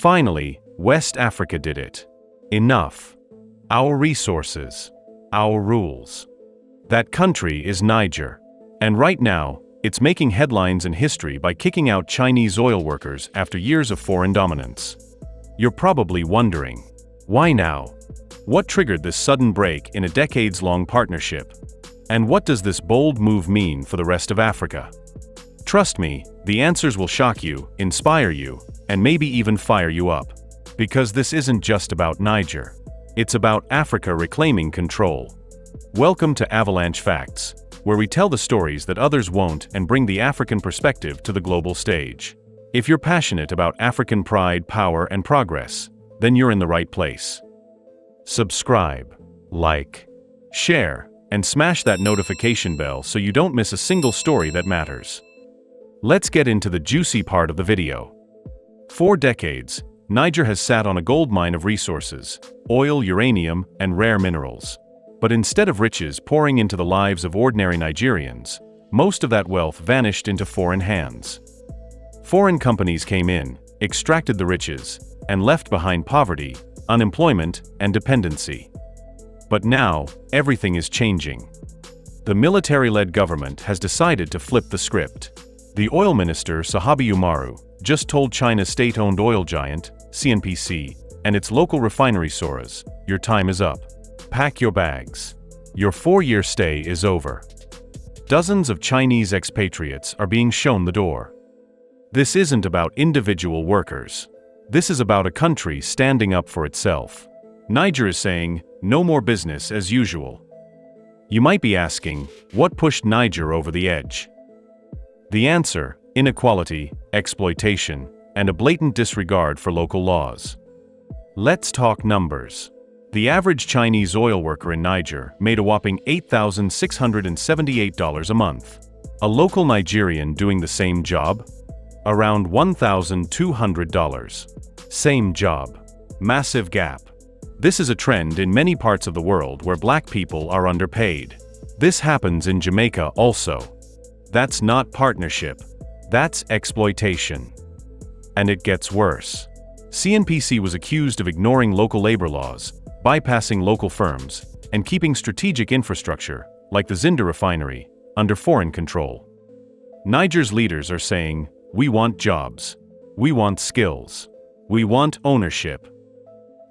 Finally, West Africa did it. Enough. Our resources. Our rules. That country is Niger. And right now, it's making headlines and history by kicking out Chinese oil workers after years of foreign dominance. You're probably wondering, why now? What triggered this sudden break in a decades-long partnership? And what does this bold move mean for the rest of Africa? Trust me, the answers will shock you, inspire you, and maybe even fire you up. Because this isn't just about Niger. It's about Africa reclaiming control. Welcome to Avalanche Facts, where we tell the stories that others won't and bring the African perspective to the global stage. If you're passionate about African pride, power, and progress, then you're in the right place. Subscribe, like, share, and smash that notification bell so you don't miss a single story that matters. Let's get into the juicy part of the video. For decades, Niger has sat on a goldmine of resources: oil, uranium, and rare minerals. But instead of riches pouring into the lives of ordinary Nigerians, most of that wealth vanished into foreign hands. Foreign companies came in, extracted the riches, and left behind poverty, unemployment, and dependency. But now, everything is changing. The military-led government has decided to flip the script. The oil minister, Sahabi Umaru, just told China's state-owned oil giant, CNPC, and its local refinery Soras, "Your time is up. Pack your bags. Your 4-year stay is over." Dozens of Chinese expatriates are being shown the door. This isn't about individual workers. This is about a country standing up for itself. Niger is saying, no more business as usual. You might be asking, what pushed Niger over the edge? The answer: inequality, exploitation, and a blatant disregard for local laws. Let's talk numbers. The average Chinese oil worker in Niger made a whopping $8,678 a month. A local Nigerian doing the same job? Around $1,200. Same job. Massive gap. This is a trend in many parts of the world where black people are underpaid. This happens in Jamaica also. That's not partnership. That's exploitation. And it gets worse. CNPC was accused of ignoring local labor laws, bypassing local firms, and keeping strategic infrastructure, like the Zinder refinery, under foreign control. Niger's leaders are saying, we want jobs. We want skills. We want ownership.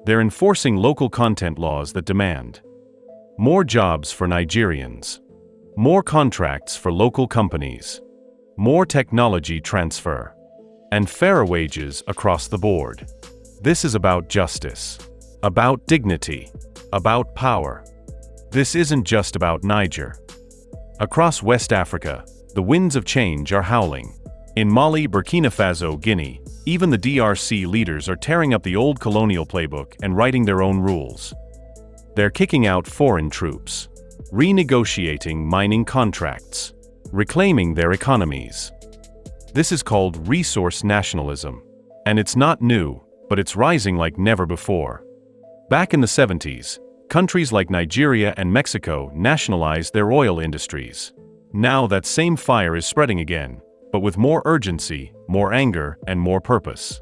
They're enforcing local content laws that demand more jobs for Nigerians, more contracts for local companies, more technology transfer, and fairer wages across the board. This is about justice, about dignity, about power. This isn't just about Niger. Across West Africa, the winds of change are howling. In Mali, Burkina Faso, Guinea, even the DRC leaders are tearing up the old colonial playbook and writing their own rules. They're kicking out foreign troops, renegotiating mining contracts, reclaiming their economies. This is called resource nationalism. And it's not new, but it's rising like never before. Back in the 70s, countries like Nigeria and Mexico nationalized their oil industries. Now that same fire is spreading again, but with more urgency, more anger, and more purpose.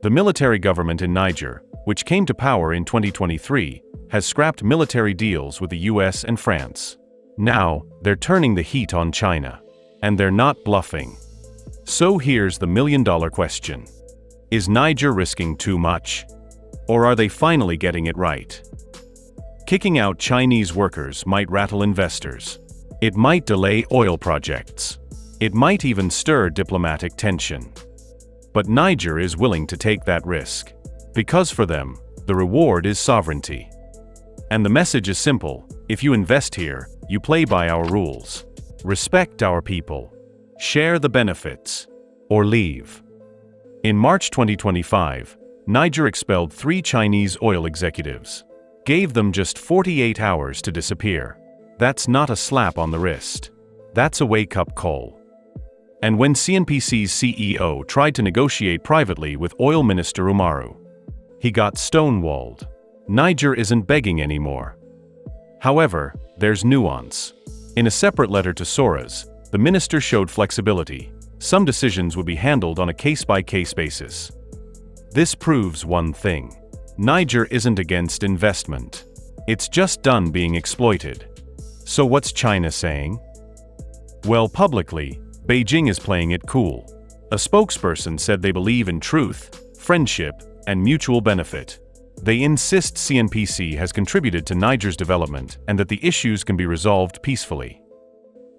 The military government in Niger, which came to power in 2023, has scrapped military deals with the US and France. Now, they're turning the heat on China. And they're not bluffing. So here's the million-dollar question. Is Niger risking too much? Or are they finally getting it right? Kicking out Chinese workers might rattle investors. It might delay oil projects. It might even stir diplomatic tension. But Niger is willing to take that risk. Because for them, the reward is sovereignty. And the message is simple: if you invest here, you play by our rules. Respect our people. Share the benefits. Or leave. In March 2025, Niger expelled 3 Chinese oil executives. Gave them just 48 hours to disappear. That's not a slap on the wrist. That's a wake-up call. And when CNPC's CEO tried to negotiate privately with Oil Minister Umaru, he got stonewalled. Niger isn't begging anymore. However, there's nuance. In a separate letter to Soras, the minister showed flexibility. Some decisions would be handled on a case-by-case basis. This proves one thing. Niger isn't against investment. It's just done being exploited. So what's China saying? Well, publicly, Beijing is playing it cool. A spokesperson said they believe in truth, friendship, and mutual benefit. They insist CNPC has contributed to Niger's development and that the issues can be resolved peacefully.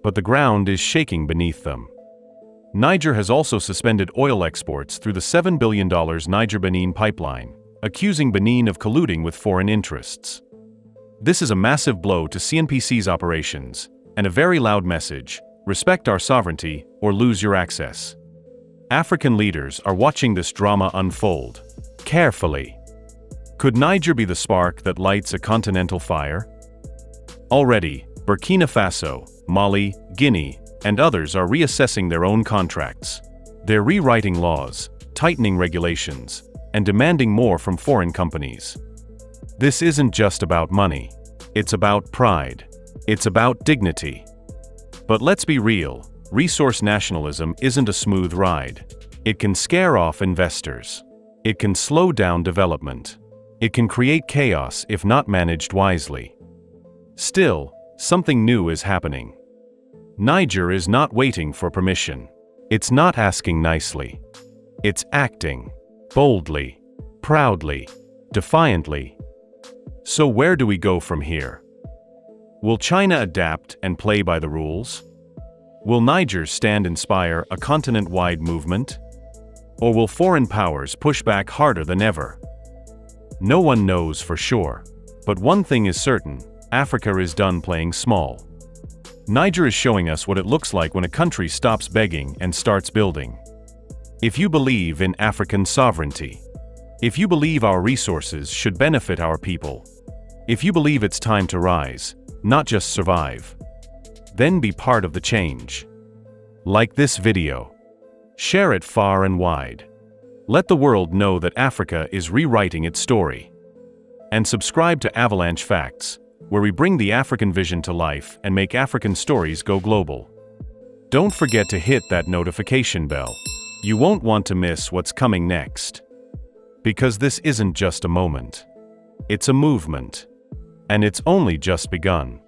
But the ground is shaking beneath them. Niger has also suspended oil exports through the $7 billion Niger-Benin pipeline, accusing Benin of colluding with foreign interests. This is a massive blow to CNPC's operations, and a very loud message: respect our sovereignty or lose your access. African leaders are watching this drama unfold carefully. Could Niger be the spark that lights a continental fire? Already, Burkina Faso, Mali, Guinea, and others are reassessing their own contracts. They're rewriting laws, tightening regulations, and demanding more from foreign companies. This isn't just about money. It's about pride. It's about dignity. But let's be real, resource nationalism isn't a smooth ride. It can scare off investors. It can slow down development. It can create chaos if not managed wisely. Still, something new is happening. Niger is not waiting for permission. It's not asking nicely. It's acting boldly, proudly, defiantly. So where do we go from here? Will China adapt and play by the rules? Will Niger stand inspire a continent-wide movement? Or will foreign powers push back harder than ever? No one knows for sure. But one thing is certain: Africa is done playing small. Niger is showing us what it looks like when a country stops begging and starts building. If you believe in African sovereignty, if you believe our resources should benefit our people, if you believe it's time to rise, not just survive, then be part of the change. Like this video. Share it far and wide. Let the world know that Africa is rewriting its story. And subscribe to Avalanche Facts, where we bring the African vision to life and make African stories go global. Don't forget to hit that notification bell. You won't want to miss what's coming next. Because this isn't just a moment. It's a movement. And it's only just begun.